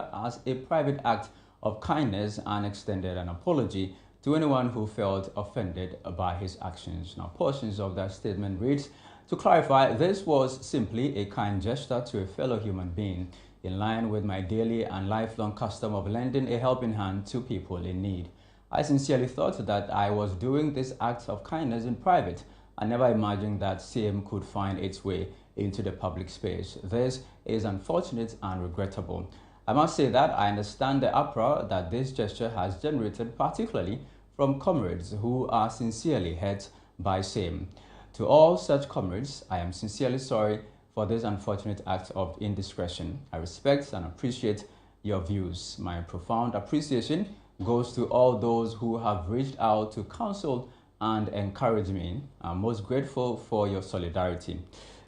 gesture as a private act of kindness and extended an apology to anyone who felt offended by his actions. Now, portions of that statement reads, to clarify, this was simply a kind gesture to a fellow human being, in line with my daily and lifelong custom of lending a helping hand to people in need. I sincerely thought that I was doing this act of kindness in private. I never imagined that same could find its way into the public space. This is unfortunate and regrettable. I must say that I understand the uproar that this gesture has generated, particularly from comrades who are sincerely hurt by same. To all such comrades, I am sincerely sorry for this unfortunate act of indiscretion. I respect and appreciate your views. My profound appreciation goes to all those who have reached out to counsel and encourage me. I'm most grateful for your solidarity.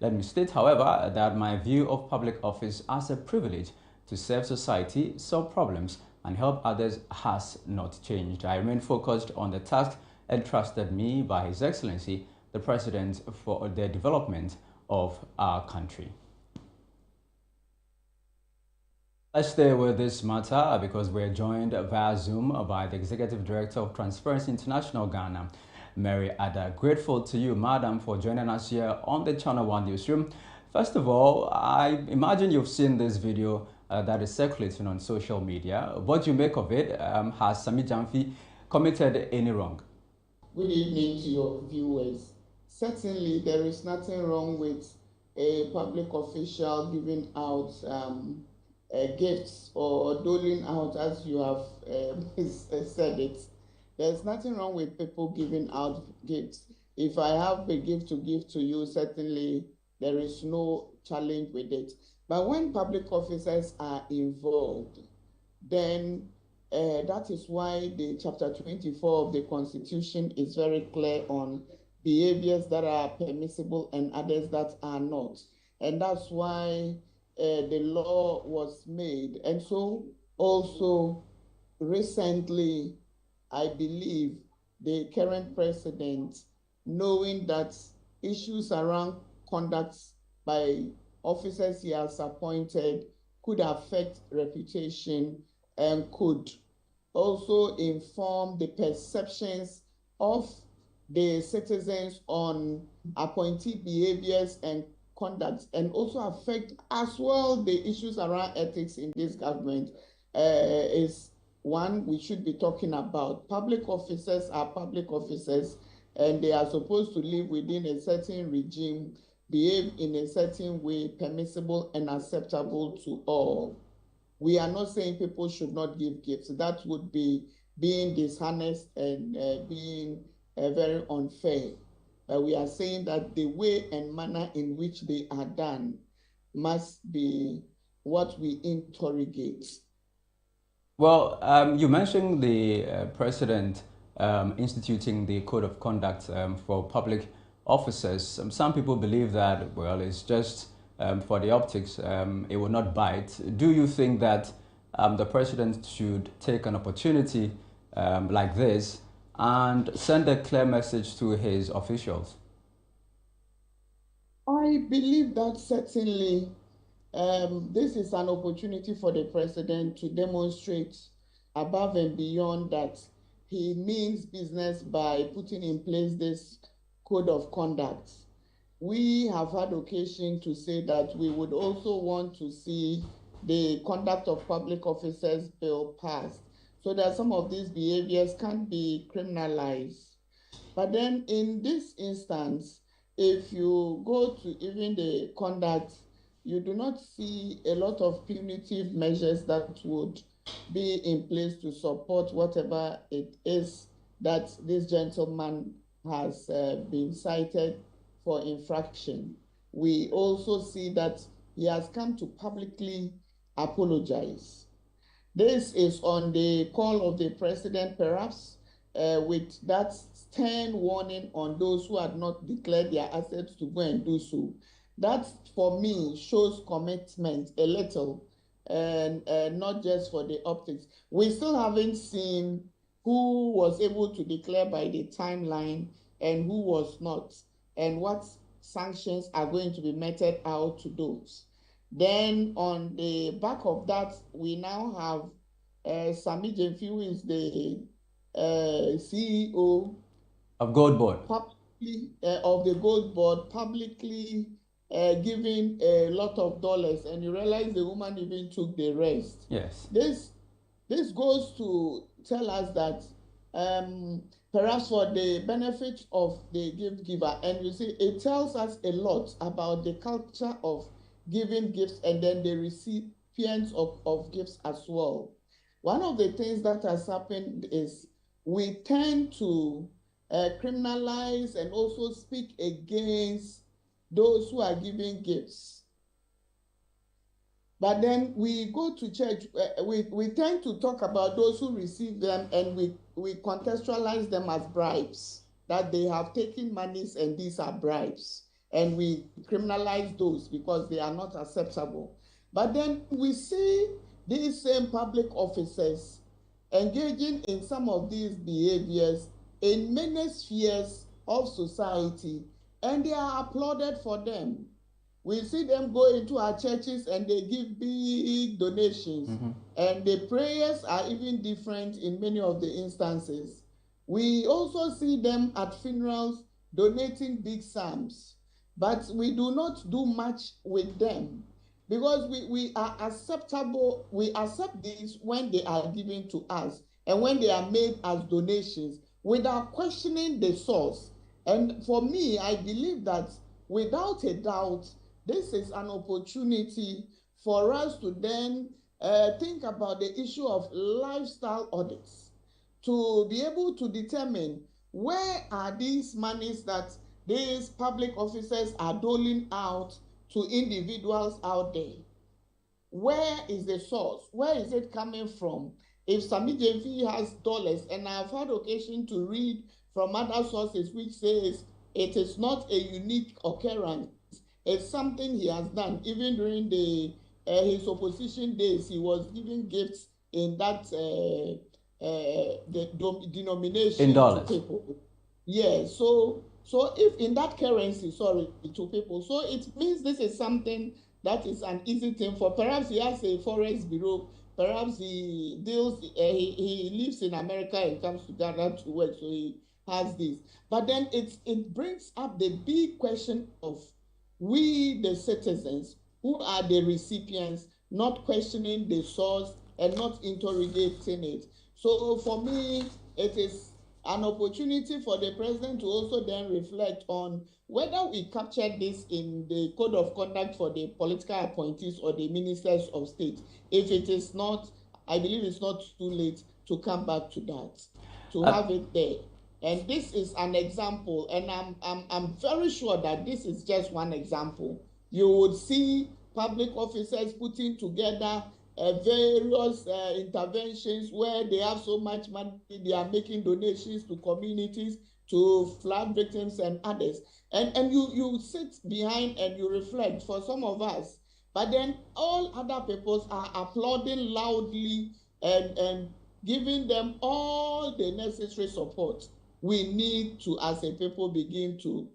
Let me state, however, that my view of public office as a privilege to serve society, solve problems, and help others has not changed. I remain focused on the task entrusted me by His Excellency, the President, for the development of our country. Let's stay with this matter because we're joined via Zoom by the Executive Director of Transparency International Ghana, Agradaa. Grateful to you, Madam, for joining us here on the Channel One newsroom. First of all, I imagine you've seen this video that is circulating on social media. What do you make of it? Has Sammy Gyamfi committed any wrong? Good evening to your viewers. Certainly, there is nothing wrong with a public official giving out gifts or doling out, as you have said it. There's nothing wrong with people giving out gifts. If I have a gift to give to you, certainly there is no challenge with it. But when public officers are involved, then that is why the chapter 24 of the Constitution is very clear on behaviors that are permissible and others that are not. And that's why the law was made. And so also recently, I believe the current president, knowing that issues around conduct by officers he has appointed could affect reputation and could also inform the perceptions of the citizens on appointee behaviors and conduct, and also affect as well the issues around ethics in this government, is one we should be talking about. Public officers are public officers, and they are supposed to live within a certain regime, behave in a certain way, permissible and acceptable to all. We are not saying people should not give gifts. That would be being dishonest and being very unfair. We are saying that the way and manner in which they are done must be what we interrogate. Well, you mentioned the president instituting the code of conduct for public officers. Some people believe that, well, it's just for the optics, it will not bite. Do you think that the president should take an opportunity like this and send a clear message to his officials? I believe that certainly this is an opportunity for the president to demonstrate above and beyond that he means business by putting in place this code of conduct. We have had occasion to say that we would also want to see the Conduct of Public Officers Bill passed, so that some of these behaviors can be criminalized. But then in this instance, if you go to even the conduct, you do not see a lot of punitive measures that would be in place to support whatever it is that this gentleman has been cited for infraction. We also see that he has come to publicly apologize. This is on the call of the president, perhaps, with that stern warning on those who had not declared their assets to go and do so. That, for me, shows commitment a little, and not just for the optics. We still haven't seen who was able to declare by the timeline and who was not, and what sanctions are going to be meted out to those. Then on the back of that, we now have Sammy Gyamfi, who is the CEO Of Goldbod. publicly of the Goldbod, publicly giving a lot of dollars, and you realize the woman even took the rest. Yes. This goes to tell us that perhaps for the benefit of the gift giver, and you see, it tells us a lot about the culture of giving gifts and then the recipients of gifts as well. One of the things that has happened is we tend to criminalize and also speak against those who are giving gifts. But then we go to church, we tend to talk about those who receive them, and we contextualize them as bribes, that they have taken monies and these are bribes. And we criminalize those because they are not acceptable. But then we see these same public officers engaging in some of these behaviors in many spheres of society, and they are applauded for them. We see them go into our churches and they give big donations, and the prayers are even different in many of the instances. We also see them at funerals donating big sums, but we do not do much with them because we are acceptable. We accept these when they are given to us and when they are made as donations without questioning the source. And for me, I believe that without a doubt, this is an opportunity for us to then think about the issue of lifestyle audits, to be able to determine where are these monies that these public officers are doling out to individuals out there. Where is the source? Where is it coming from? If Sammy Gyamfi has dollars, and I've had occasion to read from other sources which says it is not a unique occurrence, it's something he has done. Even during his opposition days, he was giving gifts in that denomination in dollars to people. Yeah, so if in that currency, sorry, to people, so it means this is something that is an easy thing for. Perhaps he has a forex bureau. Perhaps he deals. He lives in America and comes to Ghana to work, so he has this. But then it brings up the big question of we, the citizens, who are the recipients, not questioning the source and not interrogating it. So for me, it is an opportunity for the president to also then reflect on whether we captured this in the code of conduct for the political appointees or the ministers of state. If it is not, I believe it's not too late to come back to that, to have it there. And this is an example, and I'm very sure that this is just one example. You would see public officers putting together various interventions where they have so much money, they are making donations to communities, to flood victims and others. And you sit behind and you reflect for some of us, but then all other peoples are applauding loudly and giving them all the necessary support. We need to, as a people, begin to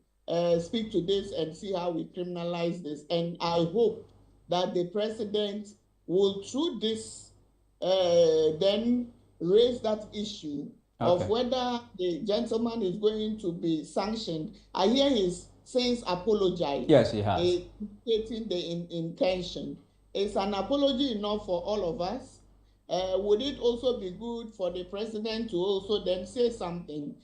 speak to this and see how we criminalize this. And I hope that the president will, through this, then raise that issue of whether the gentleman is going to be sanctioned. I hear he's since apologized. Yes, he has. Stating the intention. Is an apology enough for all of us? Would it also be good for the president to also then say something?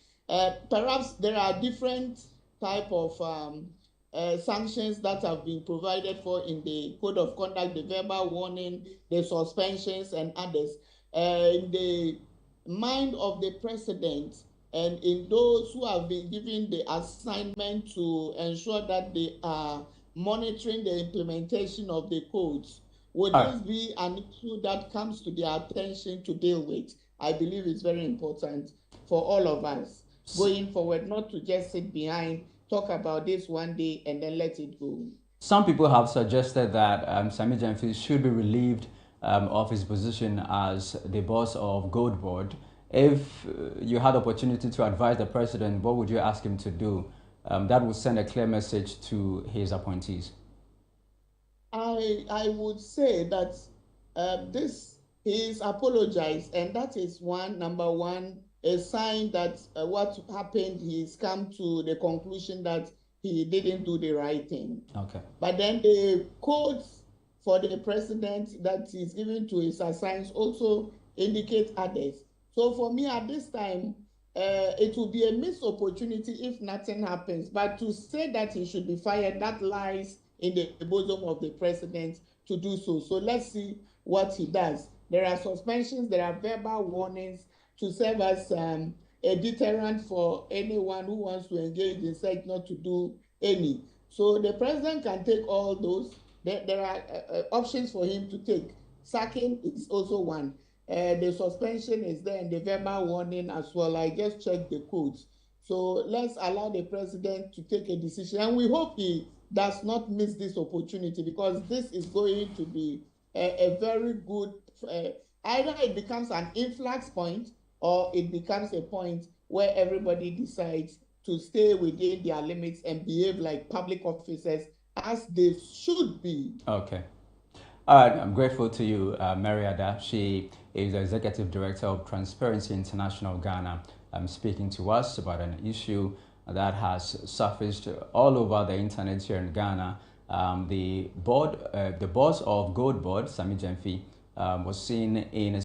Perhaps there are different type of sanctions that have been provided for in the code of conduct, the verbal warning, the suspensions and others. In the mind of the president and in those who have been given the assignment to ensure that they are monitoring the implementation of the codes, would this be an issue that comes to their attention to deal with? I believe it's very important for all of us going forward, not to just sit behind, talk about this one day and then let it go. Some people have suggested that Sammy Gyamfi should be relieved of his position as the boss of Goldbod. If you had the opportunity to advise the president, what would you ask him to do? That would send a clear message to his appointees. I would say that this he's apologized, and that is number one, a sign that what happened, he's come to the conclusion that he didn't do the right thing. Okay. But then the codes for the president that is given to his assigns also indicate others. So for me at this time, it will be a missed opportunity if nothing happens. But to say that he should be fired, that lies in the bosom of the president to do so. So let's see what he does. There are suspensions, there are verbal warnings to serve as a deterrent for anyone who wants to engage in such not to do any. So the president can take all those. There are options for him to take. Sacking is also one. The suspension is there and the verbal warning as well. I just checked the codes. So let's allow the president to take a decision. And we hope he does not miss this opportunity, because this is going to be a very good, either it becomes an influx point or it becomes a point where everybody decides to stay within their limits and behave like public officers as they should be. Okay. All right, I'm grateful to you, Agradaa. She is the Executive Director of Transparency International Ghana, speaking to us about an issue that has surfaced all over the internet here in Ghana. The boss of Goldbod, Sammy Gyamfi, was seen in a